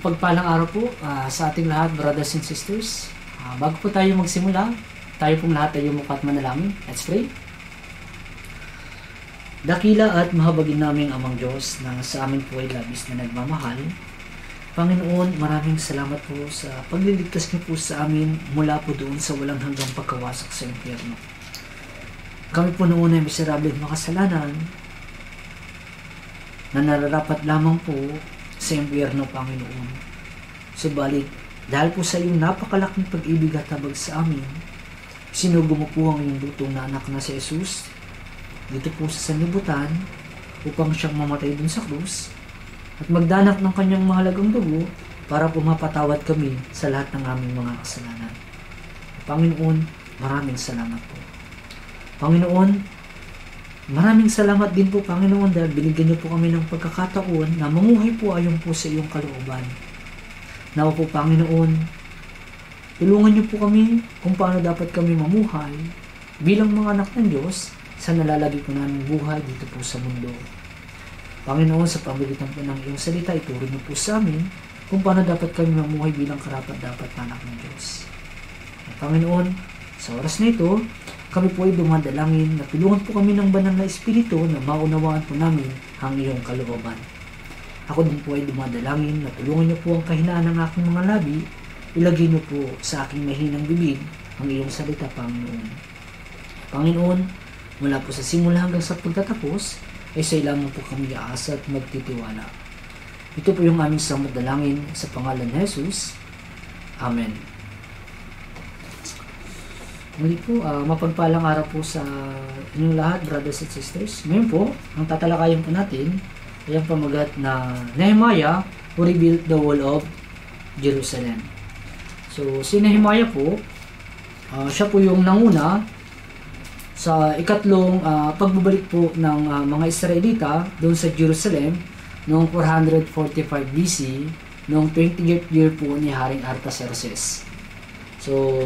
Pagpalang araw po sa ating lahat, brothers and sisters. Bago po tayo magsimula, tayo pong lahat ay umukat manalangin. Let's pray. Dakila at mahabagin naming Amang Diyos na sa amin po ay labis na nagmamahal. Panginoon, maraming salamat po sa pagliligtas niyo po sa amin mula po doon sa walang hanggang pagkawasak sa impyerno. Kami po noon ay miserable makasalanan na nararapat lamang po sa impyerno, Panginoon. Subalit, dahil po sa iyong napakalaking pag-ibig at habag sa amin, sinugo mo po ang iyong lutong na anak na si Jesus dito po sa sanlibutan upang siyang mamatay dun sa krus at magdanak ng kanyang mahalagang dugo para pumapatawad kami sa lahat ng aming mga kasalanan. Panginoon, maraming salamat po. Panginoon, maraming salamat din po, Panginoon, dahil binigyan niyo po kami ng pagkakataon na mamuhay po ayon po sa iyong kalooban. Nawa po, Panginoon, tulungan niyo po kami kung paano dapat kami mamuhay bilang mga anak ng Diyos sa nalalagay po namin buhay dito po sa mundo. Panginoon, sa pamilitan po ng iyong salita, ituro niyo po sa amin kung paano dapat kami mamuhay bilang karapat-dapat na anak ng Diyos. At Panginoon, sa oras na ito, kami po ay dumadalangin na tulungan po kami ng banal na Espiritu na maunawaan po namin ang iyong kalooban. Ako din po ay dumadalangin na tulungan niyo po ang kahinaan ng aking mga labi, ilagay niyo po sa aking mahinang bibig ang iyong salita, Panginoon. Panginoon, mula po sa simula hanggang sa pagtatapos, ay sa lamang po kami aasa at magtitiwala. Ito po yung aming samadalangin sa pangalan ni Jesus. Amen. Muli po, mapagpalang araw po sa inyong lahat, brothers and sisters. Ngayon po, ang tatalakayin po natin ay ang pamagat na Nehemiah who rebuilt the wall of Jerusalem. So, si Nehemiah po, siya po yung nanguna sa ikatlong pagbabalik po ng mga Israelita doon sa Jerusalem noong 445 BC, noong 20th year po ni Haring Artaxerxes. So,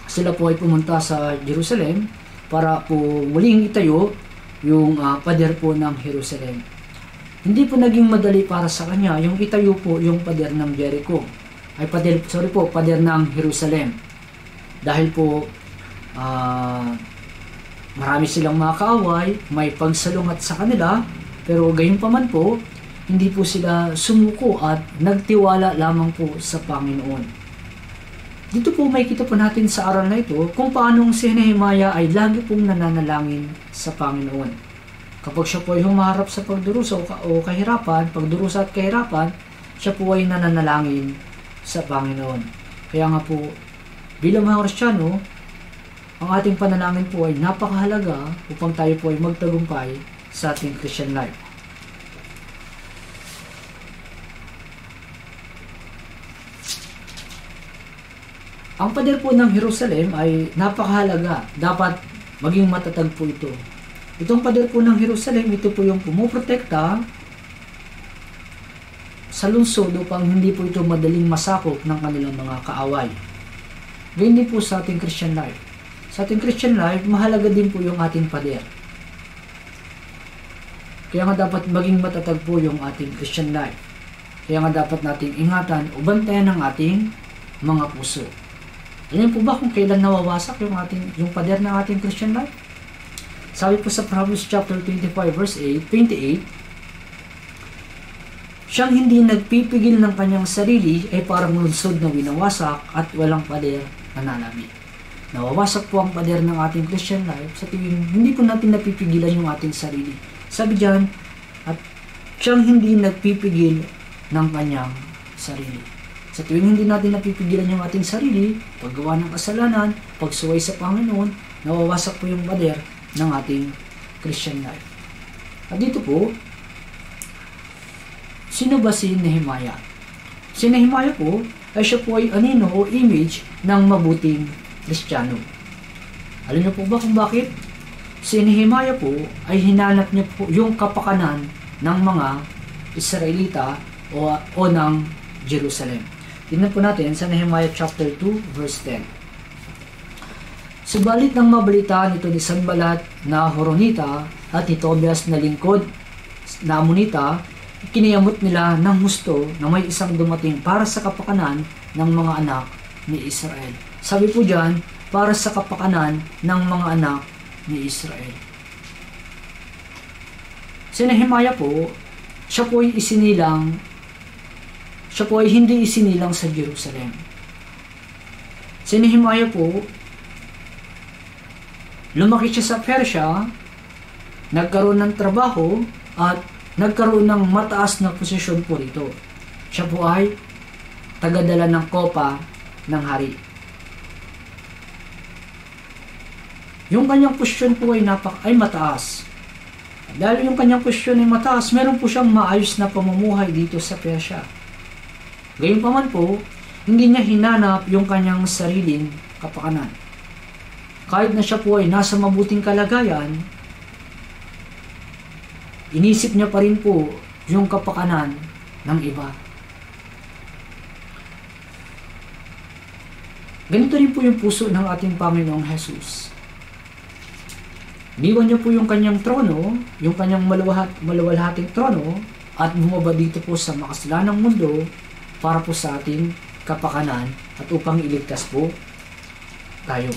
sila po ay pumunta sa Jerusalem para po muling itayo yung pader po ng Jerusalem. Hindi po naging madali para sa kanya yung itayo po yung pader ng Jericho. Pader ng Jerusalem. Dahil po marami silang mga kaaway, may pagsalungat sa kanila, pero gayunpaman po, hindi po sila sumuko at nagtiwala lamang po sa Panginoon. Dito po makikita po natin sa aral na ito kung paano si Nehemiah ay lagi pong nananalangin sa Panginoon. Kapag siya po ay humaharap sa pagdurusa o kahirapan, pagdurusa at kahirapan, siya po ay nananalangin sa Panginoon. Kaya nga po, bilang mga Kristiyano, ang ating panalangin po ay napakahalaga upang tayo po ay magtagumpay sa ating Christian life. Ang pader po ng Jerusalem ay napakahalaga. Dapat maging matatag po ito. Itong pader po ng Jerusalem, ito po yung pumuprotekta sa lungsod upang hindi po ito madaling masakop ng kanilang mga kaaway. Ganyan din po sa ating Christian life. Sa ating Christian life, mahalaga din po yung ating pader. Kaya nga dapat maging matatag po yung ating Christian life. Kaya nga dapat nating ingatan o bantayan ang ating mga puso. Ganyan po ba kung kailan nawawasak yung pader ng ating Christian life? Sabi po sa Proverbs chapter 25 verse 28, siyang hindi nagpipigil ng kanyang sarili ay parang lungsod na winawasak at walang pader na nalabi. Nawawasak po ang pader ng ating Christian life sa tuwing hindi po natin napipigilan yung ating sarili. Sabi diyan, at siyang hindi nagpipigil ng kanyang sarili. Sa tuwing hindi natin napipigilan yung ating sarili, paggawa ng kasalanan, pagsuway sa Panginoon, nawawasak po yung pader ng ating Christian life. At dito po, sino ba si Nehemiah? Si Nehemiah po, ay siya po ay anino o image ng mabuting Kristiyano. Alam niyo po ba kung bakit? Si Nehemiah po ay hinanap niya po yung kapakanan ng mga Israelita o ng Jerusalem. Tingnan po natin sa Nehemiah chapter 2 verse 10. Subalit nang mabalitaan ito ni Sanballat na Horonita at ni Tobias na lingkod na Ammonita Kiniyamot nila ng husto na may isang dumating para sa kapakanan ng mga anak ni Israel. Sabi po diyan, para sa kapakanan ng mga anak ni Israel. Si Nehemiah po, siya po ay hindi isinilang sa Jerusalem. Si Nehemiah po, lumaki siya sa Persia, nagkaroon ng trabaho at nagkaroon ng mataas na posisyon po rito. Siya po ay tagadala ng kopa ng hari. Yung kanyang posisyon po ay mataas. Dahil yung kanyang posisyon ay mataas, meron po siyang maayos na pamumuhay dito sa Persia. Gayunpaman po, hindi niya hinanap yung kanyang sariling kapakanan. Kahit na siya po ay nasa mabuting kalagayan, inisip niya pa rin po yung kapakanan ng iba. Ganito rin po yung puso ng ating Panginoong Jesus. Iniwan niya po yung kanyang trono, yung kanyang maluwalhating trono, at bumaba dito po sa makasalanang mundo para po sa ating kapakanan at upang iligtas po tayo.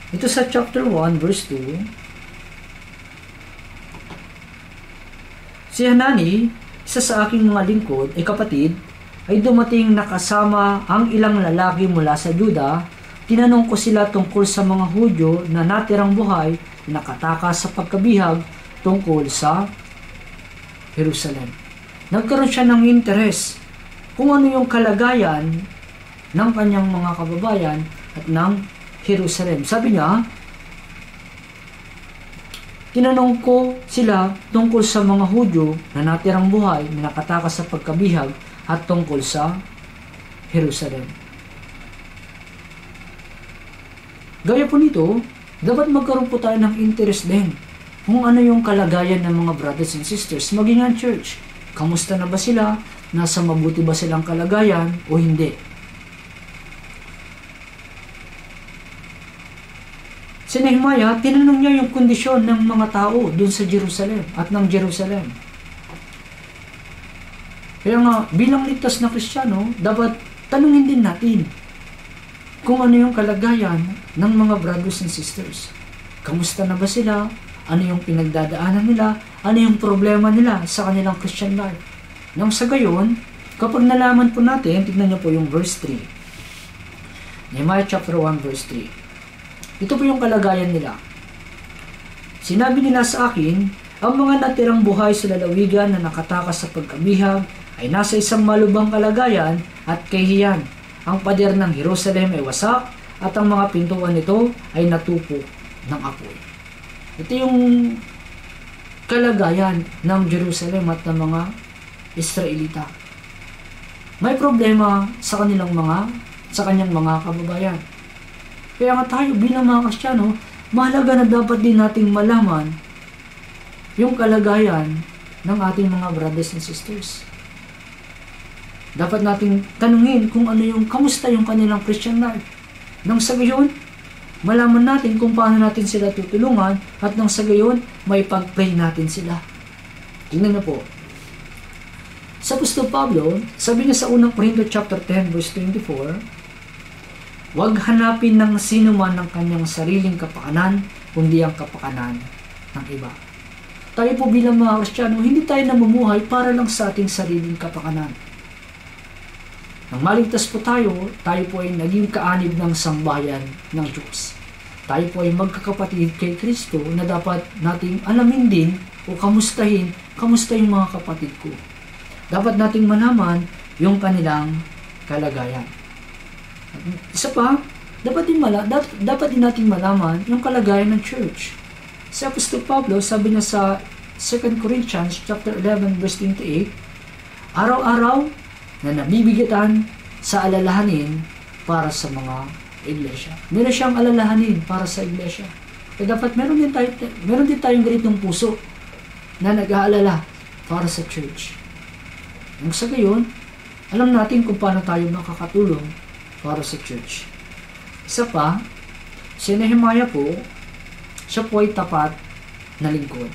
Ito sa chapter 1 verse 2, si Hanani, isa sa aking mga lingkod ay kapatid, ay dumating na kasama ang ilang lalaki mula sa Juda. Tinanong ko sila tungkol sa mga Hudyo na natirang buhay na nakatakas sa pagkabihag tungkol sa Jerusalem. Nagkaroon siya ng interes kung ano yung kalagayan ng kanyang mga kababayan at ng Jerusalem. Sabi niya, tinanong ko sila tungkol sa mga Hudyo na natirang buhay na nakatakas sa pagkabihag at tungkol sa Jerusalem. Gaya po nito, dapat magkaroon po tayo ng interest din kung ano yung kalagayan ng mga brothers and sisters maging ang church. Kamusta na ba sila? Nasa mabuti ba silang kalagayan o hindi? Si Nehemiah, tinanong niya yung kondisyon ng mga tao dun sa Jerusalem at ng Jerusalem. Kaya nga, bilang ligtas na Kristiyano, dapat tanungin din natin kung ano yung kalagayan ng mga brothers and sisters. Kamusta na ba sila? Ano yung pinagdadaanan nila? Ano yung problema nila sa kanilang Christian life? Nang sa gayon, kapag nalaman po natin, tignan niyo po yung verse 3. Nehemiah chapter 1 verse 3. Ito po yung kalagayan nila. Sinabi nila sa akin, ang mga natirang buhay sa lalawigan na nakatakas sa pagkabihag ay nasa isang malubhang kalagayan at kahihiyan. Ang pader ng Jerusalem ay wasak at ang mga pintuan nito ay natupo ng apoy. Ito yung kalagayan ng Jerusalem at ng mga Israelita. May problema sa kanyang mga kababayan. Kaya nga tayo bilang mga Kristiyano, mahalaga na dapat din nating malaman yung kalagayan ng ating mga brothers and sisters. Dapat nating tanungin kung ano yung kamusta yung kanilang Christian life. Nang sa gayon, malaman natin kung paano natin sila tutulungan at nang sa gayon, may pag-pray natin sila. Tingnan na po. Sa Apostol Pablo, sabi niya sa unang Corinto chapter 10 verse 24, huwag hanapin ng sino man ng kanyang sariling kapakanan, kundi ang kapakanan ng iba. Tayo po bilang mga Kristiyano, hindi tayo namumuhay para lang sa ating sariling kapakanan. Nang maligtas po tayo po ay naging kaanib ng sambayan ng Diyos. Tayo po ay magkakapatid kay Kristo na dapat nating alamin din o kamusta yung mga kapatid ko. Dapat nating malaman yung kanilang kalagayan. At isa pa, dapat din nating malaman yung kalagayan ng church. Si Apostol Pablo, sabi niya sa 2 Corinthians chapter 11 verse 28, araw-araw na nabibigatan sa alalahanin para sa mga iglesia. Meron siyang alalahanin para sa iglesia. Kaya dapat meron din tayong ganitong puso na nag-aalala para sa church. Nang sa gayon, alam natin kung paano tayo makakatulong para sa church. Isa pa, si Nehemiah po, siya po ay tapat na lingkod.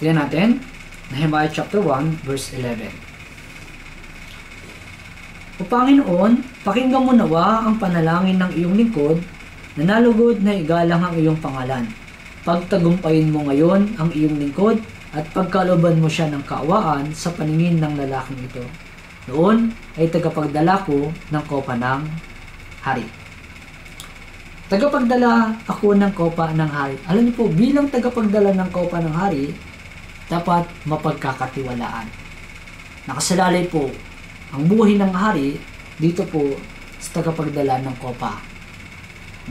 Tingnan natin, Nehemiah chapter 1, verse 11. O Panginoon, pakinggan mo nawa ang panalangin ng iyong lingkod, na nalugod na igalang ang iyong pangalan. Pagtagumpayin mo ngayon ang iyong lingkod, at pagkalooban mo siya ng kaawaan sa paningin ng lalaking ito. Noon ay tagapagdala ko ng kopa ng hari. Tagapagdala ako ng kopa ng hari. Alam niyo po, bilang tagapagdala ng kopa ng hari, dapat mapagkakatiwalaan. Nakasalalay po ang buhay ng hari dito po sa tagapagdala ng kopa.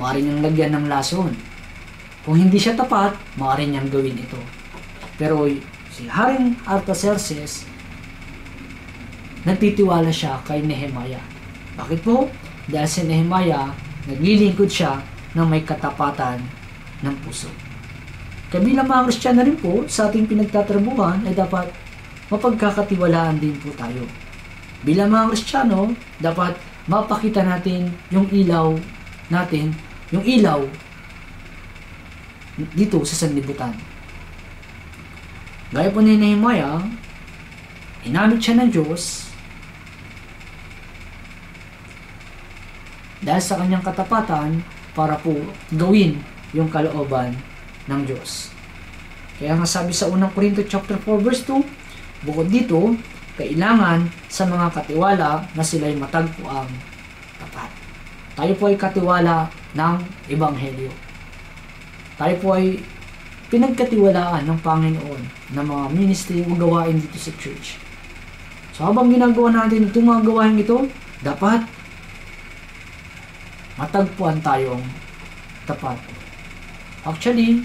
Maaari niyang lagyan ng lason. Kung hindi siya tapat, maaari niyang gawin ito. Pero si Haring Artaxerxes, nagtitiwala siya kay Nehemiah. Bakit po? Dahil si Nehemiah, naglilingkod siya ng may katapatan ng puso. Kabilang mga Kristiyano rin po, sa ating pinagtatrabuhan ay dapat mapagkakatiwalaan din po tayo. Bilang mga Kristiyano, dapat mapakita natin yung ilaw natin, yung ilaw dito sa sanlibutan. Gaya po ni Nehemiah, inamit siya ng Diyos dahil sa kanyang katapatan para po gawin yung kalooban ng Diyos. Kaya nga sabi sa unang Korinto chapter 4 verse 2, bukod dito, kailangan sa mga katiwala na sila'y matagpuang tapat. Tayo po ay katiwala ng Ebanghelyo. Tayo po ay pinagkatiwalaan ng Panginoon ng mga ministry o gawain dito sa church. So habang ginagawa natin itong mga gawain ito, dapat matagpuan tayong tapat. Actually,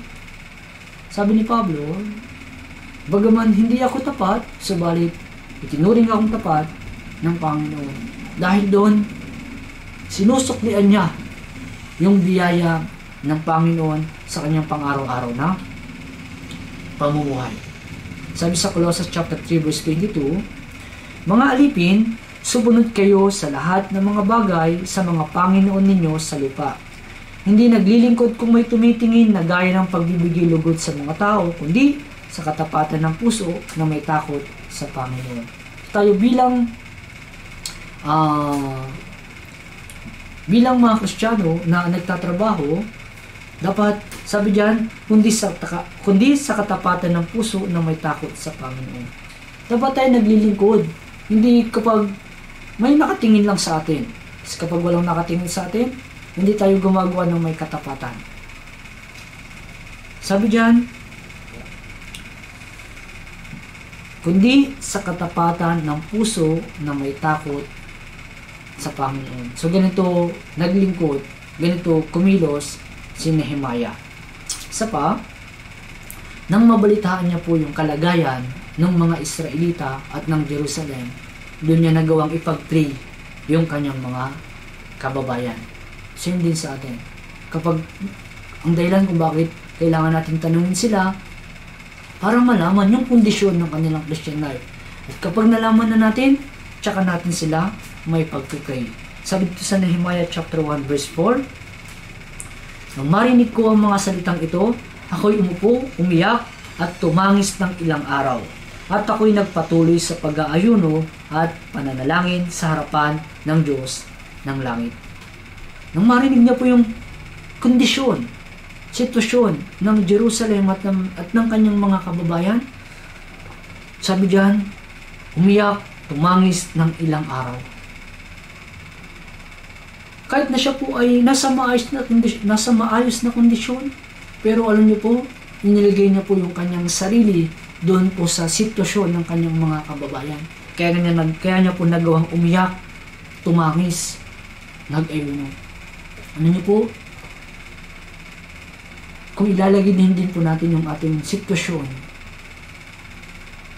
sabi ni Pablo, bagaman hindi ako tapat, subalit itinuring akong tapat ng Panginoon. Dahil doon, sinusuklian niya yung biyaya ng Panginoon sa kanyang pang-araw-araw na pamumuhay. Sabi sa Colossus chapter 3 verse 22, mga alipin, subunod kayo sa lahat ng mga bagay sa mga Panginoon ninyo sa lupa. Hindi naglilingkod kung may tumitingin na gaya ng pagbibigay lugod sa mga tao, kundi sa katapatan ng puso na may takot sa Panginoon. Tayo bilang mga Kristiyano na nagtatrabaho, dapat, sabi diyan, kundi sa katapatan ng puso na may takot sa Panginoon. Dapat tayo naglilingkod. Hindi kapag may nakatingin lang sa atin. Kasi kapag walang nakatingin sa atin, hindi tayo gumagawa ng may katapatan. Sabi diyan, kundi sa katapatan ng puso na may takot sa Panginoon. So ganito naglingkod, ganito kumilos si Nehemiah. Isa pa, nang mabalitaan niya po yung kalagayan ng mga Israelita at ng Jerusalem, doon niya nagawang ipag-pray yung kanyang mga kababayan. Same din sa atin. Kapag ang dahilan kung bakit kailangan natin tanungin sila para malaman yung kondisyon ng kanilang Christian life. At kapag nalaman na natin, tsaka natin sila may pag-pray. Sabi dito sa Nehemiah chapter 1 verse 4, nang marinig ko ang mga salitang ito, ako'y umupo, umiyak, at tumangis ng ilang araw. At ako'y nagpatuloy sa pag-aayuno at pananalangin sa harapan ng Diyos ng langit. Nang marinig niya po yung kondisyon, sitwasyon ng Jerusalem at ng kanyang mga kababayan, sabi diyan, umiyak, tumangis ng ilang araw. Kahit na siya po ay nasa maayos na kondisyon, pero alam niyo po, inilagay niya po yung kanyang sarili doon po sa sitwasyon ng kanyang mga kababayan. Kaya niya po nagawang umiyak, tumangis, nag-ayuno. Ano niyo po? Kung ilalagay din po natin yung ating sitwasyon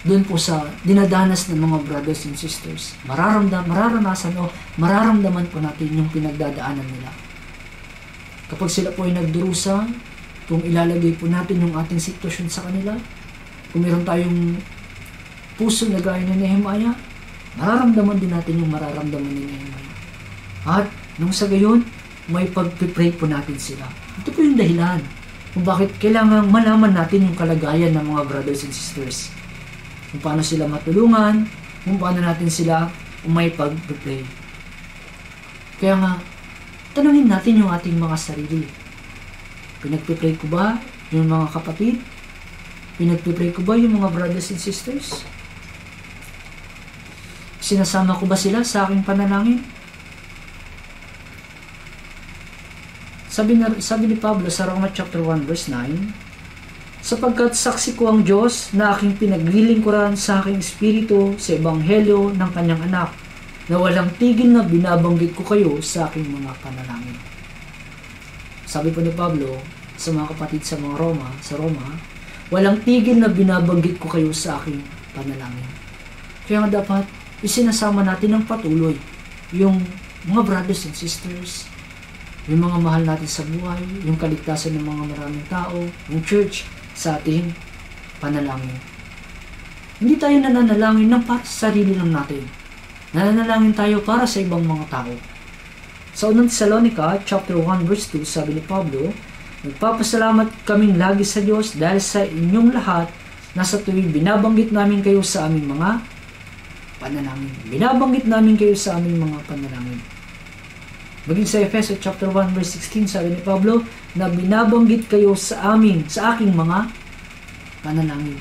doon po sa dinadanas ng mga brothers and sisters, mararamdaman po natin yung pinagdadaanan nila. Kapag sila po ay nagdurusa, kung ilalagay po natin yung ating sitwasyon sa kanila, kung meron tayong puso na gaya ni Nehemiah, mararamdaman din natin yung mararamdaman ni Nehemiah. At nung sa gayon, may pag-pray po natin sila. Ito po yung dahilan kung bakit kailangan malaman natin yung kalagayan ng mga brothers and sisters. Kung paano sila matulungan, kung paano natin sila pag-pray. Kaya nga, tanungin natin yung ating mga sarili. Pinagpipray ko ba yung mga kapatid? Pinagpipray ko ba yung mga brothers and sisters? Sinasama ko ba sila sa aking panalangin? Sabi ni Pablo sa Roma chapter 1 verse 9, sapagkat saksi ko ang Diyos na aking pinaglilingkuran sa aking espiritu sa ebanghelyo ng kanyang anak, na walang tigil na binabanggit ko kayo sa aking mga panalangin. Sabi po ni Pablo sa mga kapatid sa Roma, walang tigil na binabanggit ko kayo sa aking panalangin. Kaya nga dapat isinasama natin ng patuloy yung mga brothers and sisters, yung mga mahal natin sa buhay, yung kaligtasan ng mga maraming tao, yung church sa ating panalangin. Hindi tayo nananalangin ng para sa sarili lang natin. Nananalangin tayo para sa ibang mga tao. Sa unang Thessalonica, chapter 1, verse 2, sabi ni Pablo, nagpapasalamat kaming lagi sa Diyos dahil sa inyong lahat na sa tuwing binabanggit namin kayo sa aming mga panalangin. Binabanggit namin kayo sa aming mga panalangin. Maging sa Efeso chapter 1 verse 16, sabi ni Pablo, na binabanggit kayo sa aking mga panalangin.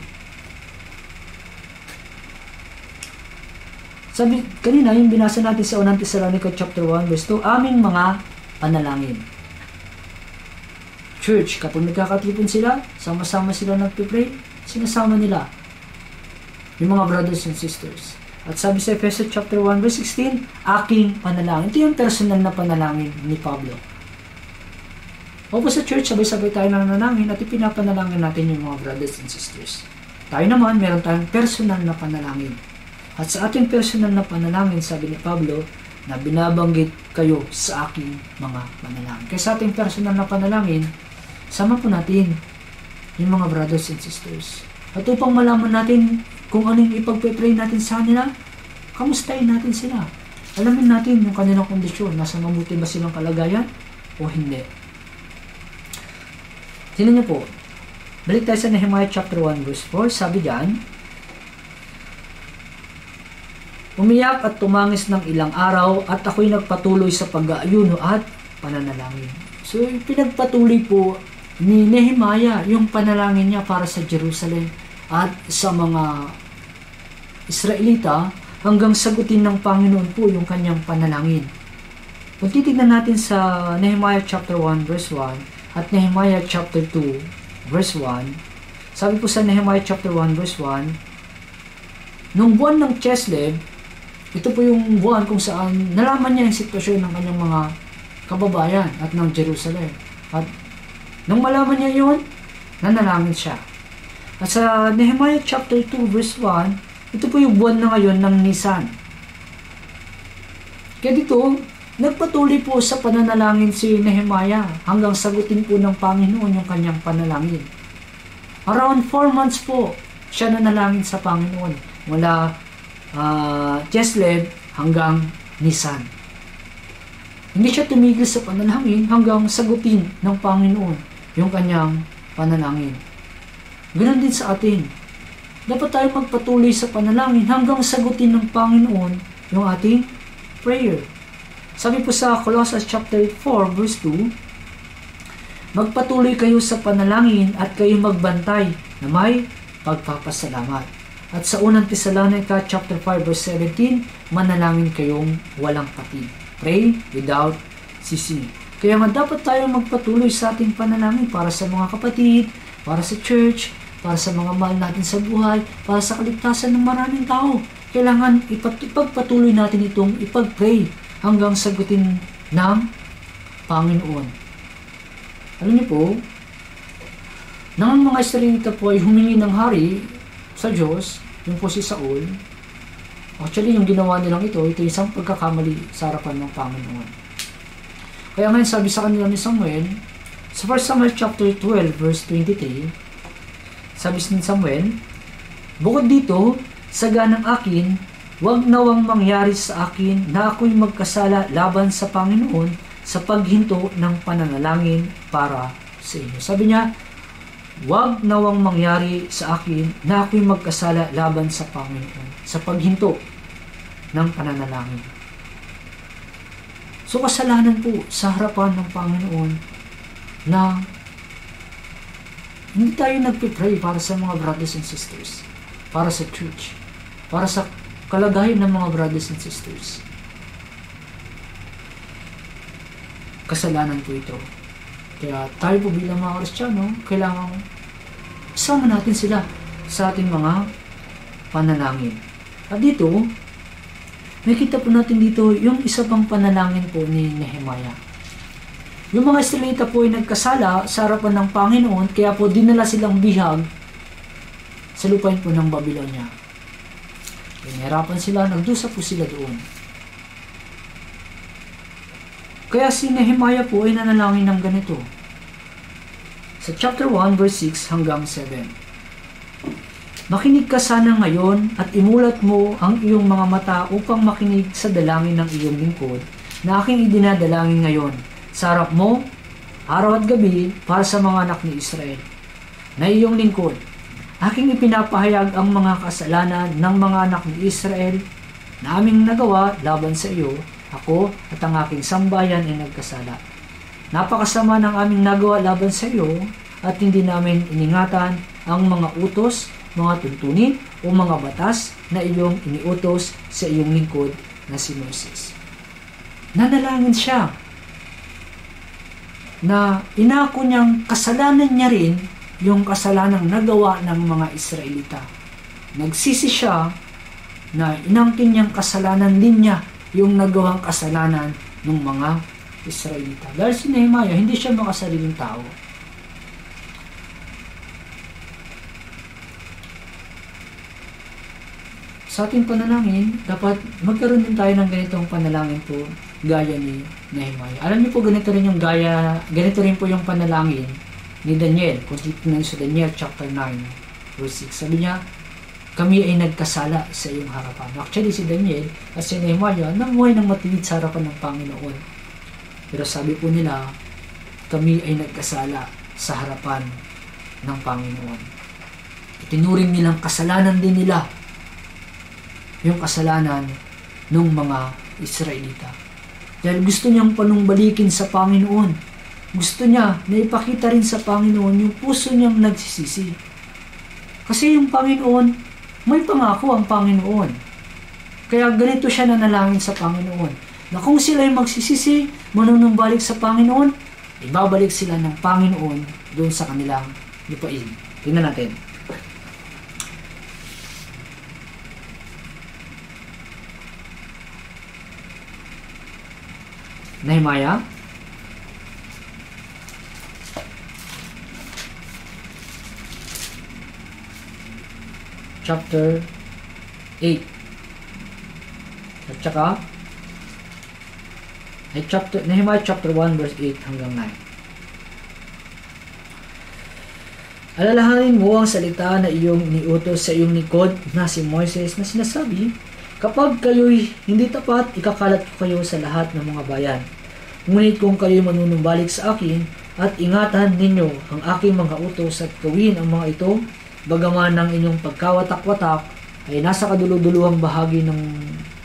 Sabi kanina, yung binasa natin sa 1 Thessalonica chapter 1 verse 2, aming mga panalangin. Church, kapag nagkakatipon sila, sama-sama sila nagpipray, sinasama nila yung mga brothers and sisters. At sabi sa Efeso chapter 1 verse 16, aking panalangin. Ito yung personal na panalangin ni Pablo. Opo sa church, sabay-sabay tayo nananalangin at ipinapanalangin natin yung mga brothers and sisters. Tayo naman, meron tayong personal na panalangin. At sa ating personal na panalangin, sabi ni Pablo, na binabanggit kayo sa aking mga panalangin. Kaya sa ating personal na panalangin, sama po natin yung mga brothers and sisters. At upang malaman natin kung anong ipagpe-pray natin sa kanila, kamustahin natin sila. Alamin natin yung kanilang kondisyon. Nasa mabuti ba silang kalagayan o hindi. Tingnan niyo po. Balik tayo sa Nehemiah chapter 1 verse 4. Sabi diyan, umiyak at tumangis ng ilang araw at ako'y nagpatuloy sa pag-aayuno at pananalangin. So, pinagpatuloy po ni Nehemiah yung panalangin niya para sa Jerusalem at sa mga Israelita hanggang sagutin ng Panginoon po yung kanyang panalangin. Kung titignan natin sa Nehemiah chapter 1 verse 1 at Nehemiah chapter 2 verse 1, sabi po sa Nehemiah chapter 1 verse 1, nung buwan ng Chislev, ito po yung buwan kung saan nalaman niya yung sitwasyon ng kanyang mga kababayan at ng Jerusalem. At nung malaman niya yun, nanalangin siya. At sa Nehemiah chapter 2 verse 1, ito po yung buwan na ngayon ng Nisan. Kaya dito, nagpatuloy po sa pananalangin si Nehemiah hanggang sagutin po ng Panginoon yung kanyang panalangin. Around 4 months po siya nanalangin sa Panginoon mula Chislev hanggang Nisan. Hindi siya tumigil sa panalangin hanggang sagutin ng Panginoon yung kanyang panalangin. Ganoon din sa atin. Dapat tayo magpatuloy sa panalangin hanggang sagutin ng Panginoon yung ating prayer. Sabi po sa Colossians chapter 4 verse 2, magpatuloy kayo sa panalangin at kayo magbantay na may pagpapasalamat. At sa unang Thessalonica chapter 5 verse 17, manalangin kayong walang patid. Pray without ceasing. Kaya nga dapat tayo magpatuloy sa ating panalangin para sa mga kapatid, para sa church, para sa mga mahal natin sa buhay, para sa kaligtasan ng maraming tao. Kailangan ipagpatuloy natin itong ipag-pray hanggang sagutin ng Panginoon. Alam niyo po, nang mga Israelita po ay humingi ng hari sa Diyos, yung po si Saul, actually yung ginawa nilang ito isang pagkakamali sa harapan ng Panginoon. Kaya ngayon sabi sa kanila ni Samuel, sa 1 Samuel chapter 12 verse 23, sabi ni Samuel, bukod dito, saga ng akin, wag nawang mangyari sa akin na ako'y magkasala laban sa Panginoon sa paghinto ng pananalangin para sa inyo. Sabi niya, huwag nawang mangyari sa akin na ako'y magkasala laban sa Panginoon sa paghinto ng pananalangin. So kasalanan po sa harapan ng Panginoon na hindi tayo nagpipray para sa mga brothers and sisters, para sa church, para sa kalagayan ng mga brothers and sisters. Kasalanan po ito. Kaya tayo po bilang mga Kristiyano, kailangan isama natin sila sa ating mga panalangin. At dito, nakita po natin dito yung isa pang panalangin po ni Nehemiah. Yung mga Israelita po ay nagkasala sa harapan ng Panginoon, kaya po dinala silang bihag sa lupain po ng Babylonia. Pinahirapan sila, nagdusa po sila doon. Kaya si Nehemiah po ay nanalangin ng ganito. Sa chapter 1 verse 6 hanggang 7. Makinig ka sana ngayon at imulat mo ang iyong mga mata upang makinig sa dalangin ng iyong lingkod na aking idinadalangin ngayon sa harap mo, araw at gabi para sa mga anak ni Israel. Na iyong lingkod, aking ipinapahayag ang mga kasalanan ng mga anak ni Israel na aming nagawa laban sa iyo. Ako at ang aking sambayan ay nagkasala. Napakasama ng aming nagawa laban sa iyo at hindi namin iningatan ang mga utos, mga tuntunin o mga batas na iyong iniutos sa iyong lingkod na si Moses. Nanalangin siya na inako niyang kasalanan niya rin yung kasalanang nagawa ng mga Israelita. Nagsisi siya na inangkin niyang kasalanan din niya yung nagawang kasalanan ng mga Israelita. Dahil si Nehemiah, hindi siya makasariling tao. Sa ating panalangin, dapat magkaroon din tayo ng ganitong panalangin po gaya ni Nehemiah. Alam niyo po, ganito rin po yung panalangin ni Daniel. Kung titignan sa Daniel chapter 9 verse 6, sabi niya, kami ay nagkasala sa iyong harapan. Actually, si Daniel at si Nehemiah namuhay ng matuwid sa harapan ng Panginoon. Pero sabi po nila, kami ay nagkasala sa harapan ng Panginoon. Itinuring nilang kasalanan din nila yung kasalanan ng mga Israelita. Dahil gusto niyang panumbalikin sa Panginoon. Gusto niya na ipakita rin sa Panginoon yung puso niyang nagsisisi. Kasi yung Panginoon, may pangako ang Panginoon. Kaya ganito siya nanalangin sa Panginoon. Na kung sila ay magsisisi, manunumbalik sa Panginoon, ibabalik sila ng Panginoon doon sa kanilang lupain. Tingnan natin. Nehemiah chapter 8 at saka Nehemiah chapter 1 verse 8 hanggang 9. Alalahanin mo ang salita na iyong iniutos sa iyong lingkod na si Moises na sinasabi, kapag kayo'y hindi tapat, ikakalat ko kayo sa lahat ng mga bayan. Ngunit kung kayo'y manunumbalik sa akin at ingatan ninyo ang aking mga utos at gawin ang mga ito, bagaman ng inyong pagkawatak-watak ay nasa kaduluduluhang bahagi ng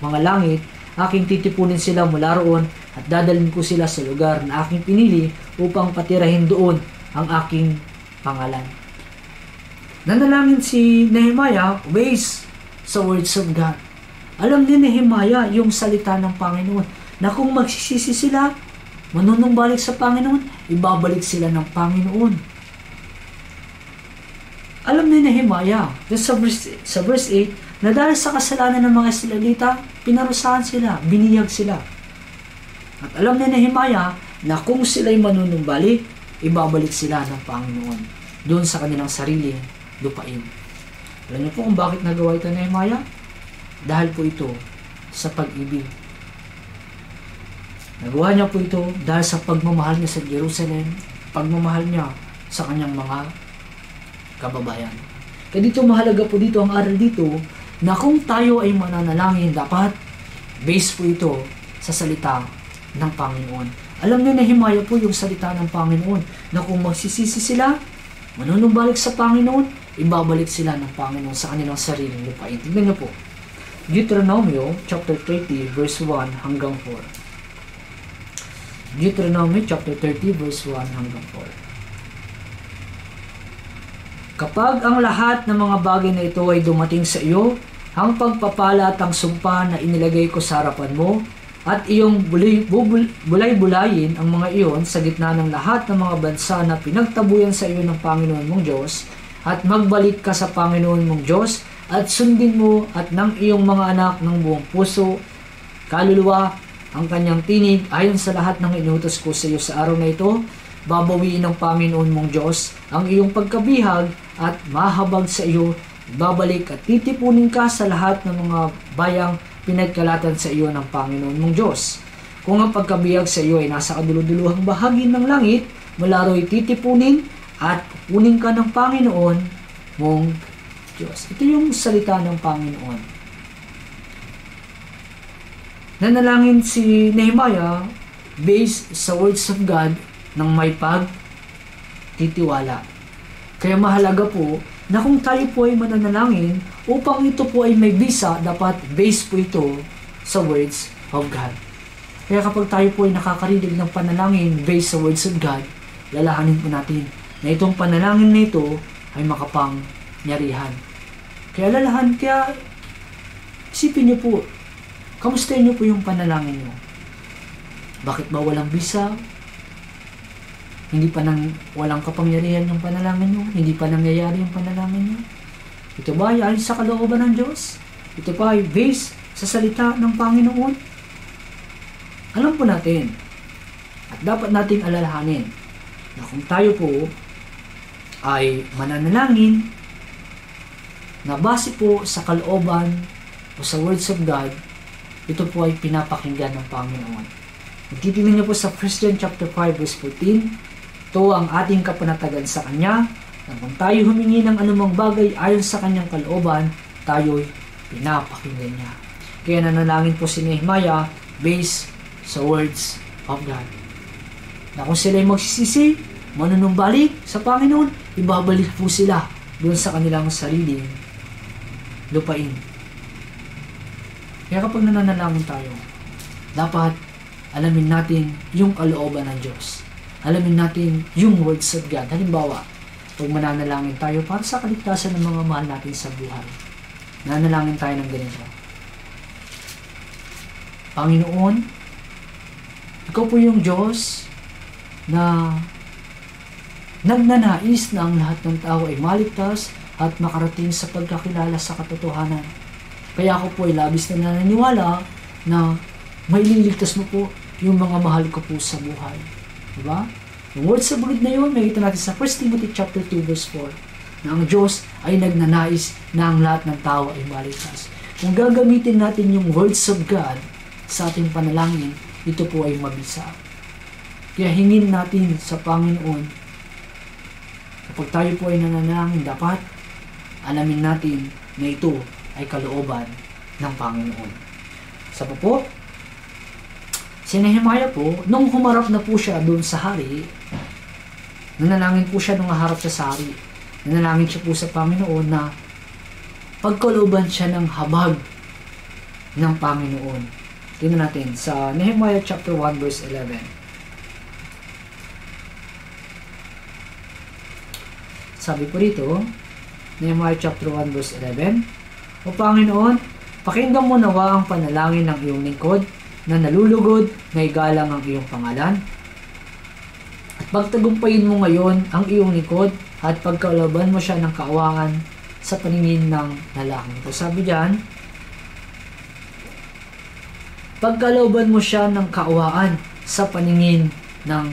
mga langit, aking titipunin sila mula roon at dadalhin ko sila sa lugar na aking pinili upang patirahin doon ang aking pangalan. Nanalangin si Nehemiah based sa words of God. Alam ni Nehemiah yung salita ng Panginoon na kung magsisisi sila, manunumbalik sa Panginoon, ibabalik sila ng Panginoon. Alam ni Nehemiah sa verse 8 na dahil sa kasalanan ng mga Israelita, pinarusahan sila, biniyag sila. At alam ni Nehemiah na kung sila'y manunumbalik, ibabalik sila ng Panginoon doon sa kanilang sariling lupain. Alam niyo po kung bakit nagawa ito ni Nehemiah? Dahil po ito sa pag-ibig. Nagawa niya po ito dahil sa pagmamahal niya sa Jerusalem, pagmamahal niya sa kanyang mga kababayan. Kaya dito mahalaga po dito ang aral dito na kung tayo ay mananalangin, dapat base po ito sa salita ng Panginoon. Alam ni Nehemiah po yung salita ng Panginoon na kung magsisisi sila, manunumbalik sa Panginoon, ibabalik sila ng Panginoon sa kanilang sariling lupain. Tignan niyo po. Deuteronomy chapter 30 verse 1 hanggang 4. Deuteronomy chapter 30 verse 1 hanggang 4. Kapag ang lahat ng mga bagay na ito ay dumating sa iyo, ang pagpapala at ang sumpa na inilagay ko sa harapan mo, at iyong bulay-bulayin ang mga iyon sa gitna ng lahat ng mga bansa na pinagtabuyan sa iyo ng Panginoon mong Diyos, at magbalik ka sa Panginoon mong Diyos, at sundin mo at ng iyong mga anak ng buong puso, kaluluwa, ang kanyang tinig ayon sa lahat ng inutos ko sa iyo sa araw na ito. Babawiin ng Panginoon mong Diyos ang iyong pagkabihag at mahabag sa iyo, babalik at titipunin ka sa lahat ng mga bayang pinagkalatan sa iyo ng Panginoon mong Diyos. Kung ang pagkabihag sa iyo ay nasa kaduluduluhang bahagi ng langit, mula ro'y titipunin at pupunin ka ng Panginoon mong Diyos. Ito yung salita ng Panginoon. Nanalangin si Nehemiah based sa words of God ng may pagtitiwala. Kaya mahalaga po na kung tayo po ay mananalangin, upang ito po ay may bisa, dapat base po ito sa words of God. Kaya kapag tayo po ay nakakarinig ng panalangin based sa words of God, lalahanin po natin na itong panalangin na ito ay makapangyarihan. Kaya isipin niyo po, kamustahin niyo po yung panalangin niyo. Bakit ba walang bisa? Hindi pa walang kapangyarihan yung panalangin nyo? Hindi pa nangyayari yung panalangin nyo? Ito ba ay ayon sa kalooban ng Diyos? Ito ba ay based sa salita ng Panginoon? Alam po natin at dapat nating alalahanin na kung tayo po ay mananalangin na base po sa kalooban o sa words of God, ito po ay pinapakinggan ng Panginoon. Titingnan niyo po sa 1 John chapter 5 verse 14, ito ang ating kapanatagan sa Kanya, na kung tayo humingi ng anumang bagay ayon sa Kanyang kalooban, tayo'y pinapakinggan niya. Kaya nanalangin po si Nehemiah based sa words of God. Na kung sila'y magsisisi, manunumbalik sa Panginoon, ibabalik po sila doon sa kanilang sariling lupain. Kaya kapag nananalangin tayo, dapat alamin natin yung kalooban ng Diyos. Alamin natin yung words of God. Halimbawa, pag mananalangin tayo para sa kaligtasan ng mga mahal natin sa buhay, nanalangin tayo ng ganito. Panginoon, Ikaw po yung Diyos na nagnanais na ang lahat ng tao ay maligtas at makarating sa pagkakilala sa katotohanan. Kaya ako po ay labis na naniniwala na maililigtas mo po yung mga mahal ko po sa buhay. Diba? Yung words of God na yun, makikita natin sa 1 Timothy chapter 2 verse 4 na ang Diyos ay nagnanais na ang lahat ng tao ay maligtas. Kung gagamitin natin yung words of God sa ating panalangin, ito po ay mabisa. Kaya hingin natin sa Panginoon, kapag tayo po ay nananalangin, dapat alamin natin na ito ay kalooban ng Panginoon. Sa po, si Nehemiah po, nung humarap na po siya doon sa hari, nanalangin po siya nung haharap siya sa hari. Nanalangin siya po sa Panginoon na pagkalooban siya ng habag ng Panginoon. Tingnan natin sa Nehemiah chapter 1 verse 11. Sabi po rito, Nehemiah chapter 1 verse 11, O Panginoon, pakinggan mo nawa ang panalangin ng iyong lingkod na nalulugod na igalang ang iyong pangalan. At pagtagumpayin mo ngayon ang iyong lingkod at pagkalooban mo siya ng kaawaan sa paningin ng lalaking ito. Sabi diyan, pagkalooban mo siya ng kaawaan sa paningin ng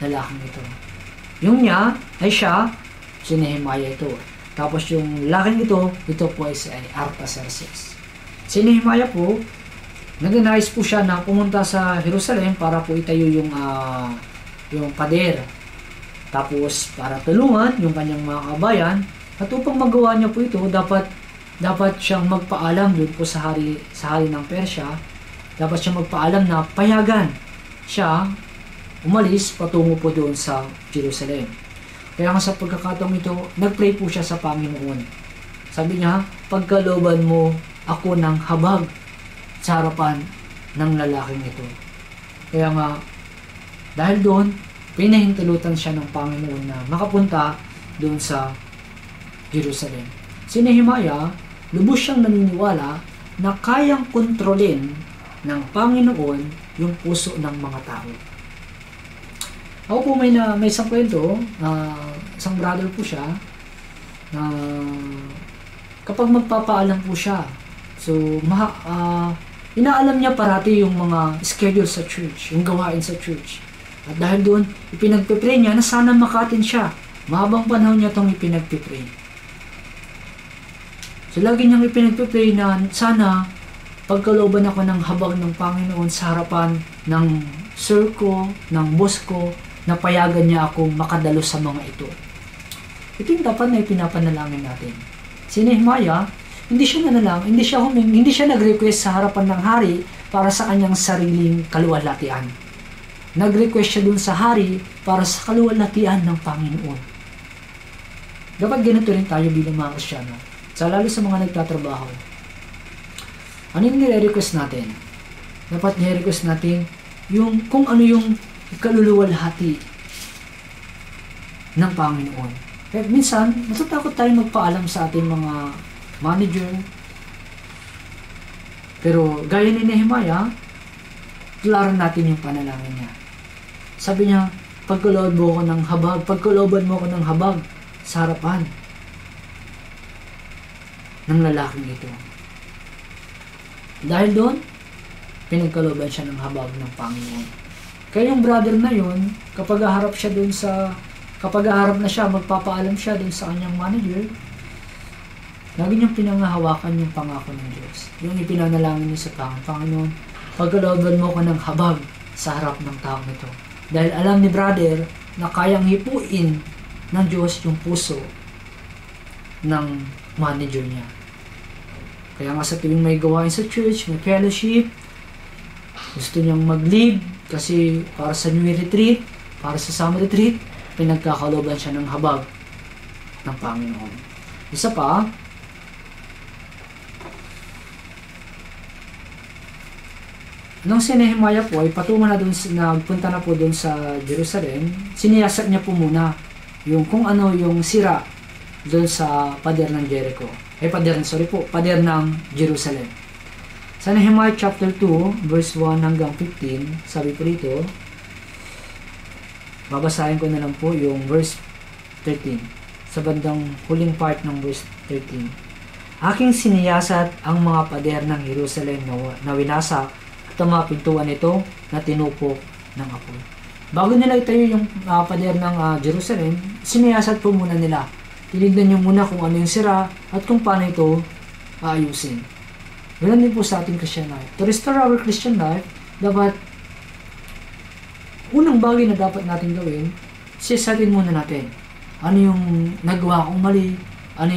lalaking ito. Yung niya ay siya, si Nehemiah ito. Tapos yung lalaking ito po ay si Artaxerxes. Si Nehemiah po, nagnanais po siya na pumunta sa Jerusalem para po itayo yung pader. Tapos para tulungan yung kanyang mga kabayan. At upang magawa niya po ito, dapat siyang magpaalam doon po sa hari ng Persya. Dapat siyang magpaalam na payagan siya umalis patungo po doon sa Jerusalem. Kaya nga sa pagkakataong ito, nagpray po siya sa Panginoon. Sabi niya, pagkalooban mo ako ng habag sa harapan ng lalaking ito. Kaya nga, dahil doon, pinahintulutan siya ng Panginoon na makapunta doon sa Jerusalem. Si Nehemiah, lubos siyang naniniwala na kayang kontrolin ng Panginoon yung puso ng mga tao. Ako po may isang kwento, isang brother po siya, na kapag magpapaalam po siya, so inaalam niya parati yung mga schedule sa church, yung gawain sa church. At dahil doon, ipinagpipray niya na sana makatin siya. Mahabang panahon niya itong ipinagpipray. So lagi niyang ipinagpipray na sana pagkalooban ako ng habag ng Panginoon sa harapan ng sir ko, ng boss ko, na payagan niya akong makadalo sa mga ito. Ito yung dapat na ipinapanalangin natin. Si Nehemiah, hindi siya nag-request sa harapan ng hari para sa kanyang sariling kaluwalhatian. Nag-request siya dun sa hari para sa kaluwalhatian ng Panginoon. Dapat ganito rin tayo bilang mga Kristyano. Lalo sa mga nagtatrabaho. Ano yung nire-request natin? Dapat nire-request natin yung kung ano yung kaluluwalhati ng Panginoon. Kaya minsan, matatakot tayo magpaalam sa ating mga manager. Pero gaya ni Nehemiah, tularan natin yung panalangin niya. Sabi niya, pagkalooban mo ako ng habag sa harapan ng lalaking ito. Dahil doon, pinagkalooban siya ng habag ng Panginoon. Kaya yung brother na yun, kapag haharap na siya, magpapaalam siya dun sa kanyang manager, lagi niyang pinangahawakan yung pangako ng Diyos. Yung ipinanalangin niya sa Panginoon, pagkalooban mo ko ng habag sa harap ng taong ito. Dahil alam ni brother na kayang hipuin ng Diyos yung puso ng manager niya. Kaya nga sa tuwing may gawain sa church, may fellowship, gusto niyang mag-lead kasi para sa New Year Retreat, para sa Summer Retreat, pinagkakalooban siya ng habag ng Panginoon. Isa pa, nung si Nehemiah po ay nagpunta na po doon sa Jerusalem, siniyasat niya po muna yung kung ano yung sira doon sa pader ng Jericho. Pader ng Jerusalem. Sa Nehemiah chapter 2, verse 1 hanggang 15, sabi po rito, babasahin ko na lang po yung verse 13, sa bandang huling part ng verse 13. Aking siniyasat ang mga pader ng Jerusalem na winasak at ang mga pintuan nito na tinupok ng apoy. Bago nila itayo yung pader ng Jerusalem, siniyasat po muna nila. Tinignan nyo muna kung ano yung sira at kung paano ito aayusin. Ganun din po sa ating Christian life. To restore our Christian life, dapat unang bagay na dapat natin gawin, siyasatin muna natin. Ano yung nagawa kong mali? Ano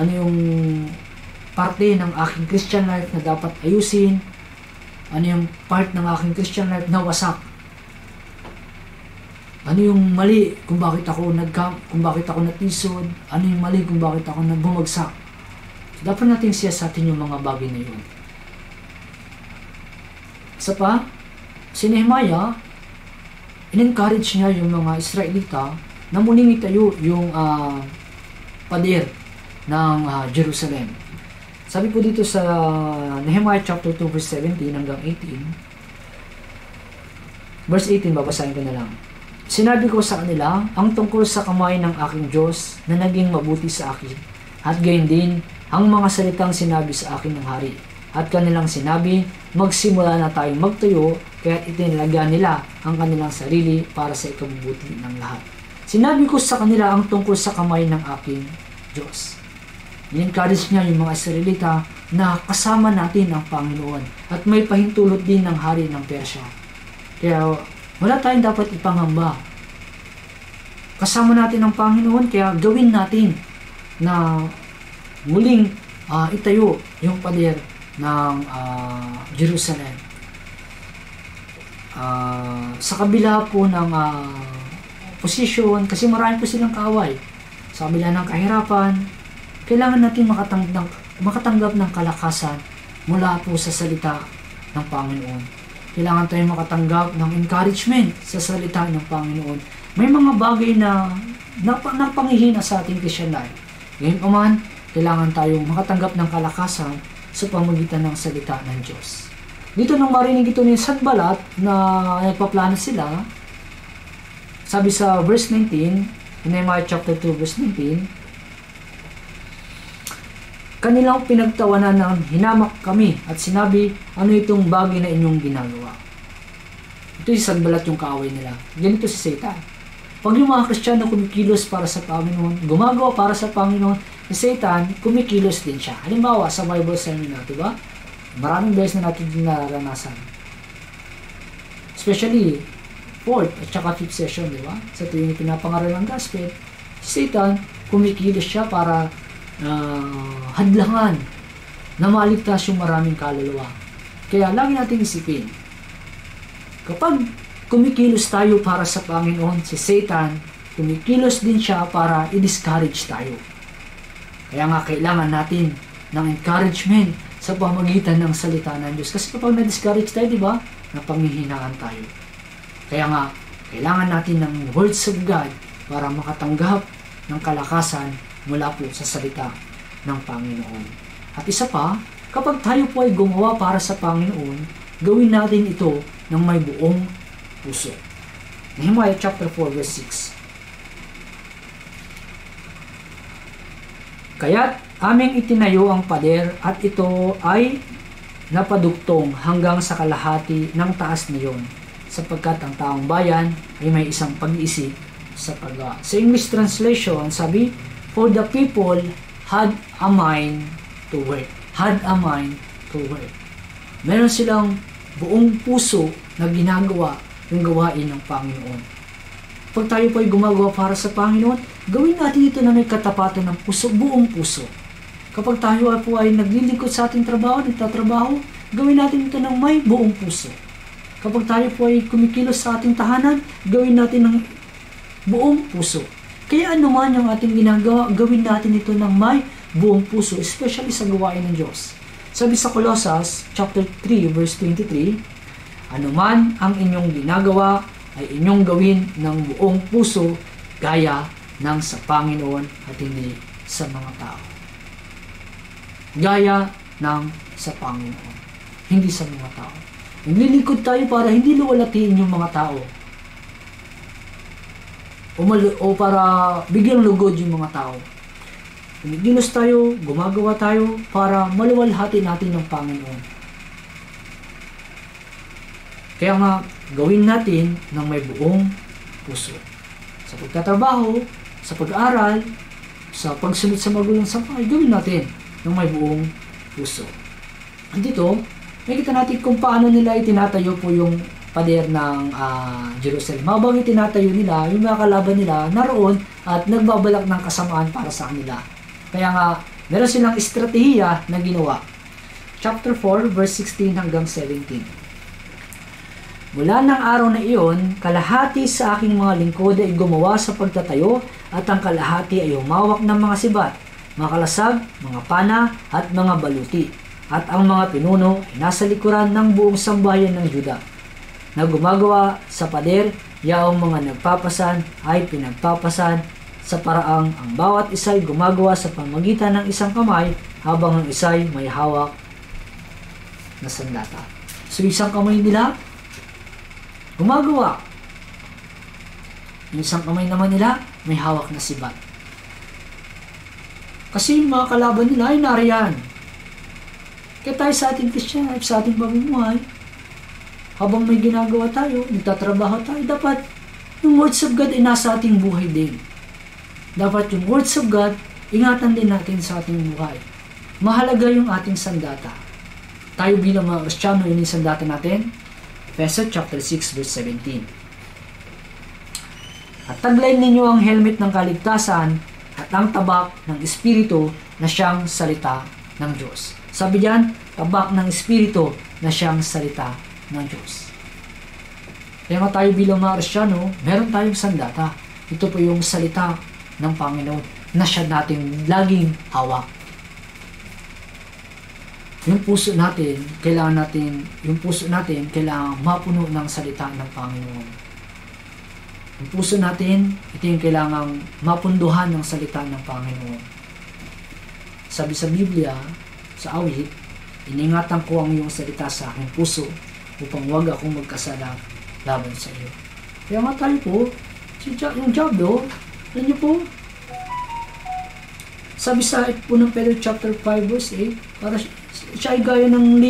yung parte ng aking Christian life na dapat ayusin? Ano yung part ng aking Christian life na wasak? Ano yung mali kung bakit ako natisod? Ano yung mali kung bakit ako bumagsak? Dapat natin siyasatin yung mga bagay na yun. Isa pa, si Nehemiah, in-encourage niya yung mga Israelita na muling itayo yung pader ng Jerusalem. Sabi po dito sa Nehemiah chapter 2 verse 17 hanggang 18, verse 18, babasahin ko na lang. Sinabi ko sa kanila ang tungkol sa kamay ng aking Diyos na naging mabuti sa akin, at gayon din ang mga salitang sinabi sa akin ng hari. At kanilang sinabi, magsimula na tayong magtuyo, kaya itinalaga nila ang kanilang sarili para sa ikabubuti ng lahat. Sinabi ko sa kanila ang tungkol sa kamay ng aking Diyos. I-encourage niya yung mga Israelita na kasama natin ang Panginoon at may pahintulot din ng hari ng Persya. Kaya wala tayong dapat ipangamba. Kasama natin ang Panginoon, kaya gawin natin na muling itayo yung pader ng Jerusalem. sa kabila po ng posisyon, kasi marami po silang kaaway. Sa kabila ng kahirapan, kailangan natin makatanggap ng kalakasan mula po sa salita ng Panginoon. Kailangan tayong makatanggap ng encouragement sa salita ng Panginoon. May mga bagay na napangihina sa ating Christian life. Ngayon naman, kailangan tayong makatanggap ng kalakasan sa pamamagitan ng salita ng Diyos. Dito nang marinig ito ni Sanballat na nagpaplano sila, sabi sa verse 19, in Nehemiah chapter 2 verse 19, kanilang pinagtawanan ng hinamak kami at sinabi, ano itong bagay na inyong ginagawa? Ito si Sanballat yung kaaway nila. Ganito si Satan. Pag yung mga Kristiyano kumikilos para sa Panginoon, gumagawa para sa Panginoon, si Satan, kumikilos din siya. Halimbawa, sa Bible seminar, diba? Maraming beses na natin din nararanasan. Especially, 4th at saka 5th session, diba? Sa tuwing pinapangaral ng gospel, si Satan, kumikilos siya para hadlangan na maligtas yung maraming kaluluwa. Kaya lagi natin isipin, kapag kumikilos tayo para sa Panginoon, si Satan, kumikilos din siya para i-discourage tayo. Kaya nga kailangan natin ng encouragement sa pamamagitan ng salita ng Diyos. Kasi kapag na-discourage tayo, di ba, napanghihinaan tayo. Kaya nga, kailangan natin ng words of God para makatanggap ng kalakasan mula po sa salita ng Panginoon. At isa pa, kapag tayo po ay gumawa para sa Panginoon, gawin natin ito ng may buong puso. Nehemiah chapter 4 verse 6. Kaya't aming itinayo ang pader at ito ay napadugtong hanggang sa kalahati ng taas niyon, sapagkat ang taong bayan ay may isang pag-iisip sa paggawa. Sa English translation, sabi, for the people had a mind to work. Had a mind to work. Meron silang buong puso na ginagawa yung gawain ng Panginoon. Pag tayo po ay gumagawa para sa Panginoon, gawin natin ito na may katapatan ng puso, buong puso. Kapag tayo po ay naglilingkod sa ating trabaho, nagtatrabaho, gawin natin ito ng may buong puso. Kapag tayo po ay kumikilos sa ating tahanan, gawin natin ng buong puso. Kaya anuman yung ating ginagawa, gawin natin ito ng may buong puso, especially sa gawain ng Diyos. Sabi sa Colossus chapter 3 verse 23, anuman ang inyong ginagawa ay inyong gawin ng buong puso gaya ng sa Panginoon at hindi sa mga tao. Gaya ng sa Panginoon, hindi sa mga tao. Naglilingkod tayo para hindi luwalatiin yung mga tao o para bigyang lugod yung mga tao. Kumikilos tayo, gumagawa tayo para maluwalhati natin ng Panginoon. Kaya nga, gawin natin ng may buong puso. Sa pagtatrabaho, sa pag-aaral, sa pagsunod sa magulang sampay, gawin natin ng may buong puso. Andito, makikita natin kung paano nila itinatayo po yung pader ng Jerusalem. Habang itinatayo nila, yung mga kalaban nila naroon at nagbabalak ng kasamaan para sa kanila. Kaya nga, meron silang estratehiya na ginawa. Chapter 4, verse 16 hanggang 17. Mula ng araw na iyon, kalahati sa aking mga lingkod ay gumawa sa pagtatayo at ang kalahati ay humawak ng mga sibat, mga kalasag, mga pana at mga baluti. At ang mga pinuno ay nasa likuran ng buong sambahayan ng Juda. Na gumagawa sa pader, yaong mga nagpapasan ay pinagpapasan sa paraang ang bawat isa ay gumagawa sa pamamagitan ng isang kamay habang ang isa ay may hawak na sandata. So isang kamay nila gumagawa. Yung isang kamay naman nila may hawak na sibat. Kasi yung mga kalaban nila ay nariyan. Kaya tayo sa ating Christian life, sa ating pamumuhay, habang may ginagawa tayo, nagtatrabaho tayo, dapat yung words of God ay nasa ating buhay din. Dapat yung words of God, ingatan din natin sa ating buhay. Mahalaga yung ating sandata. Tayo bilang mga Kristiyano, yun yung sandata natin. Ephesians chapter 6 verse 17. At taglayin ninyo ang helmet ng kaligtasan at ang tabak ng Espiritu na siyang salita ng Diyos. Sabi diyan, tabak ng Espiritu na siyang salita ng Diyos. Kaya nga tayo bilang mga Kristyano, meron tayong sandata. Ito po yung salita ng Panginoon na siya nating laging hawak. Yung puso natin, kailangan mapuno ng salita ng Panginoon. Yung puso natin, ito yung kailangang mapunduhan ng salita ng Panginoon. Sabi sa Biblia, sa awit, iningatan ko ang iyong salita sa aking puso upang huwag akong magkasala laban sa iyo. Kaya nga tayo po, yung Diablo, alam niyo po, sabi sa po ng Pedro chapter 5 verse 8, para siya ay gaya ng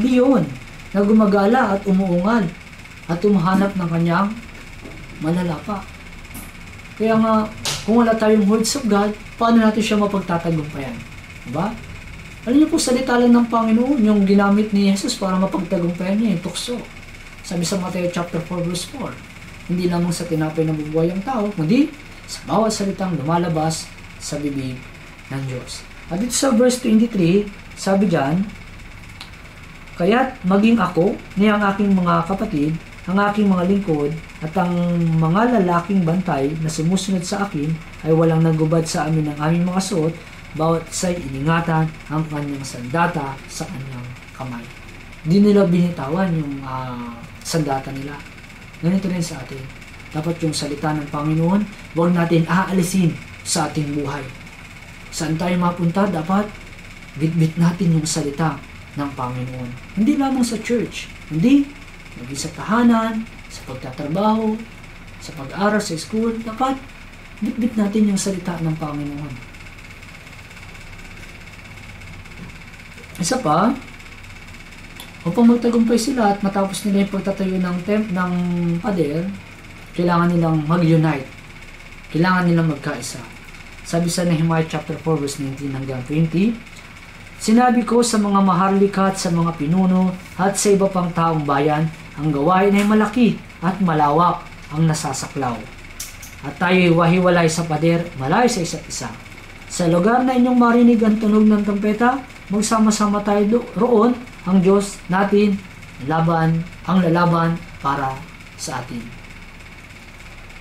leon na gumagala at umuungal at humahanap ng kanyang malalapa. Kaya nga, kung wala tayong words of God, paano natin siya mapagtatagumpayan? Diba? Alam niyo po, salita lang ng Panginoon, yung ginamit ni Jesus para mapagtagumpayan niya, yung tukso. Sabi sa Mateo chapter 4 verse 4, hindi lamang sa tinapay na bubuhay ang tao, kundi sa bawat salitang lumalabas sa bibig ng Diyos. At dito sa verse 23, sabi dyan, kaya't maging ako ni ang aking mga kapatid, ang aking mga lingkod, at ang mga lalaking bantay na sumusunod sa akin ay walang nagubad sa amin ng aming mga suot, bawat isa'y iningatan ang kanyang sandata sa kanyang kamay. Hindi nila binitawan yung sandata nila. Ganito rin sa atin. Dapat yung salita ng Panginoon, huwag natin aalisin sa ating buhay. Saan tayo mapunta? Dapat bitbit natin yung salita ng Panginoon. Hindi lamang sa church, hindi maging sa tahanan, sa pagtatrabaho, sa pag-aaral, sa school, dapat bitbit natin yung salita ng Panginoon. Isa pa, upang magtagumpay sila at matapos nila yung pagtatayo ng pader, kailangan nilang mag-unite. Kailangan nilang magkaisa. Sabi sa Nehemiah chapter 4 verse 19 hanggang 20, sinabi ko sa mga maharlika at sa mga pinuno at sa iba pang taong bayan, ang gawain ay malaki at malawak ang nasasaklaw. At tayo'y wahiwalay sa pader, malayo sa isa't isa. Sa lugar na inyong marinig ang tunog ng trompeta, magsama-sama tayo roon, ang Diyos natin, ang lalaban para sa atin.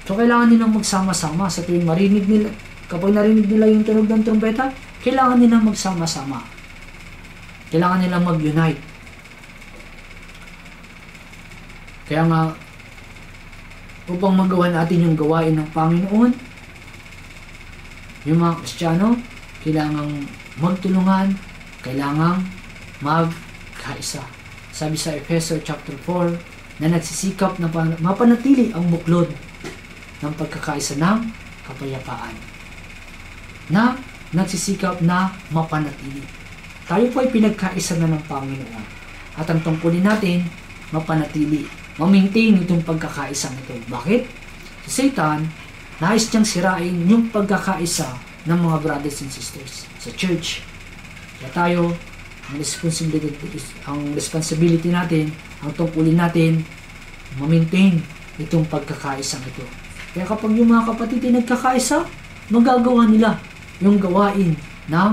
So, kailangan nilang magsama-sama sa tuwing marinig nila. Kapag narinig nila yung tunog ng trompeta, kailangan nilang magsama-sama. Kailangan nilang mag-unite. Kaya nga, upang magawa natin yung gawain ng Panginoon, yung mga Kristiyano, kailangang magtulungan, kailangang magkaisa. Sabi sa Efeso chapter 4, na nagsisikap na mapanatili ang buklod ng pagkakaisa ng kapayapaan. Na nagsisikap na mapanatili. Tayo po ay pinagkaisa na ng Panginoon. At ang tungkulin natin, mapanatili, ma-maintain itong pagkakaisa nito. Bakit? Si Satan, nais niyang sirain yung pagkakaisa ng mga brothers and sisters sa church. Kaya tayo, ang responsibility natin, ang tungkulin natin, ma-maintain itong pagkakaisang ito. Kaya kapag yung mga kapatid ay nagkakaisa, magagawa nila yung gawain ng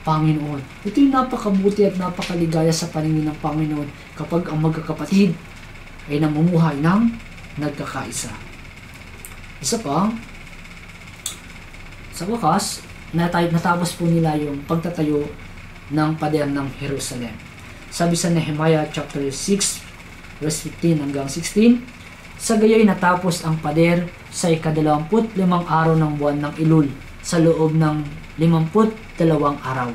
Panginoon. Ito yung napakabuti at napakaligaya sa paningin ng Panginoon kapag ang magkakapatid ay namumuhay ng nagkakaisa. Isa pa, sa wakas, natapos po nila yung pagtatayo ng pader ng Jerusalem. Sabi sa Nehemiah chapter 6 verse 15 hanggang 16, sa gayoy natapos ang pader sa ika-25 araw ng buwan ng Elul sa loob ng 52 araw.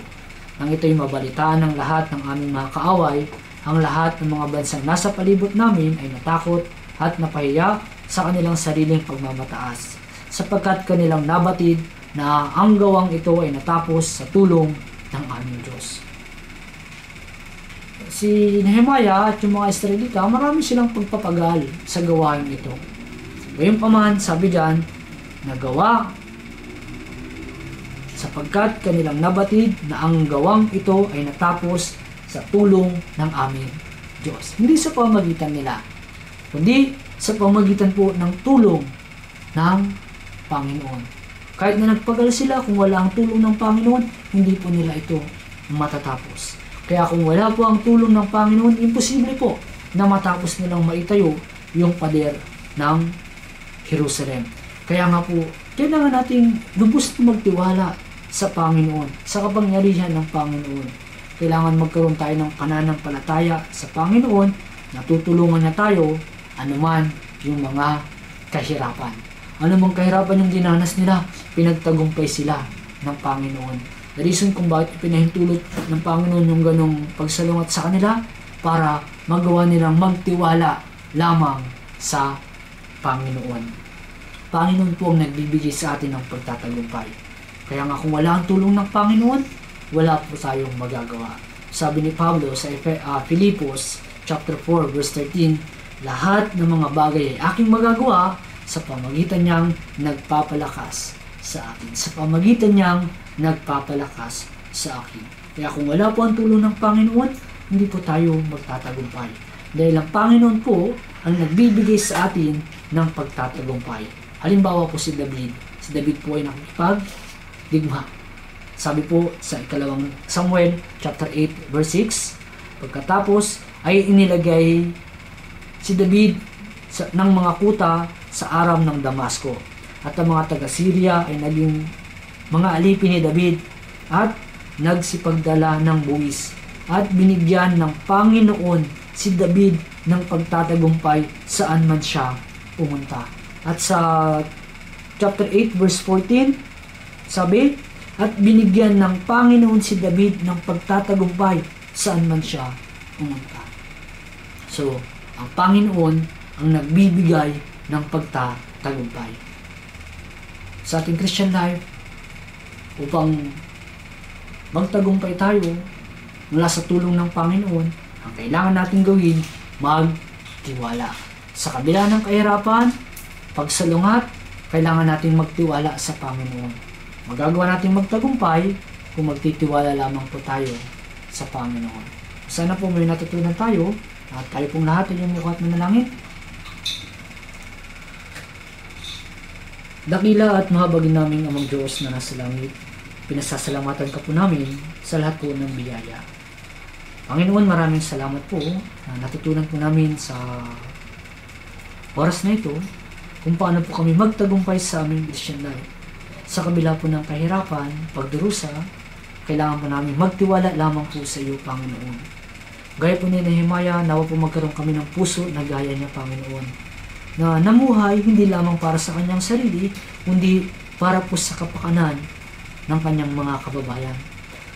Nang ito'y mabalitaan ng lahat ng aming mga kaaway, ang lahat ng mga bansang nasa palibot namin ay natakot at napahiya sa kanilang sariling pagmamataas, sapagkat kanilang nabatid na ang gawang ito ay natapos sa tulong ng aming Diyos. Si Nehemiah at yung mga Israelita, marami silang pagpapagal sa gawain ito. Gayunpaman, sabi diyan, nagawa sapagkat kanilang nabatid na ang gawang ito ay natapos sa tulong ng aming Diyos. Hindi sa pamagitan nila, kundi sa pamagitan po ng tulong ng Panginoon. Kahit na nagpagal sila, kung wala ang tulong ng Panginoon, hindi po nila ito matatapos. Kaya kung wala po ang tulong ng Panginoon, imposible po na matapos nilang maitayo yung pader ng Jerusalem. Kaya nga po, kailangan nating lubos na magtiwala sa Panginoon, sa kapangyarihan ng Panginoon. Kailangan magkaroon tayo ng pananampalataya sa Panginoon na tutulungan niya tayo anuman yung mga kahirapan. Anumang kahirapan yung dinanas nila, pinagtagumpay sila ng Panginoon. The reason kung bakit pinahintulot ng Panginoon yung ganong pagsalungat sa kanila para magawa nilang magtiwala lamang sa Panginoon. Panginoon po ang nagbibigay sa atin ng pagtatagumpay. Kaya nga kung wala ang tulong ng Panginoon, wala po tayong magagawa. Sabi ni Pablo sa Filipos chapter 4 verse 13, lahat ng mga bagay ay aking magagawa sa pamagitan niyang nagpapalakas sa akin. Sa pamagitan niyang nagpapalakas sa akin. Kaya kung wala po ang tulong ng Panginoon, hindi po tayo magtatagumpay. Dahil ang Panginoon po ang nagbibigay sa atin ng pagtatagumpay. Halimbawa po si David. Si David po ay nakikipagdigma. Sabi po sa ikalawang Samuel chapter 8 verse 6, pagkatapos ay inilagay si David ng mga kuta sa Aram ng Damasco. At ang mga taga-Syria ay naging mga alipin ni David at nagsipagdala ng buwis. At binigyan ng Panginoon si David ng pagtatagumpay saan man siya pumunta. At sa chapter 8 verse 14, sabi, at binigyan ng Panginoon si David ng pagtatagumpay saan man siya pumunta. So, ang Panginoon ang nagbibigay ng pagtatagumpay. Sa ating Christian life, upang magtagumpay tayo mula sa tulong ng Panginoon, ang kailangan natin gawin, magtiwala. Sa kabila ng kahirapan, pagsalungat, kailangan natin magtiwala sa Panginoon. Magagawa natin magtagumpay kung magtitiwala lamang po tayo sa Panginoon. Sana po may natutunan tayo at tayo pong lahat ay yung mukha at manalangin. Dakila at mahabagin naming Amang Diyos na nasa langit, pinasasalamatan ka po namin sa lahat po ng biyaya. Panginoon, maraming salamat po na natutunan po namin sa oras na ito kung paano po kami magtagumpay sa aming Christian life. Sa kabila po ng kahirapan, pagdurusa, kailangan po namin magtiwala lamang po sa iyo, Panginoon. Gaya po ni Nehemiah, nawa po magkaroon kami ng puso na gaya niya, Panginoon, na namuhay hindi lamang para sa kanyang sarili, kundi para po sa kapakanan ng kanyang mga kababayan.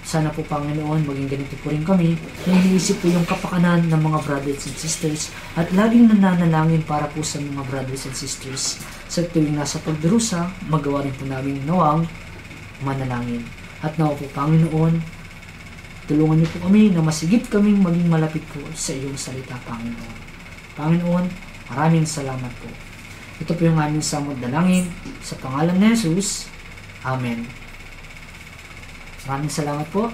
Sana po, Panginoon, maging ganito po rin kami na iniisip po yung kapakanan ng mga brothers and sisters at laging nananalangin para po sa mga brothers and sisters. Sa tuwing nasa pagdurusa, magawa rin po namin nawang manalangin. At nawa po, Panginoon, tulungan niyo po kami na masigit kaming maging malapit po sa iyong salita, Panginoon. Panginoon, maraming salamat po. Ito po yung aming samod dalangin sa pangalan ni Jesus. Amen. Maraming salamat po.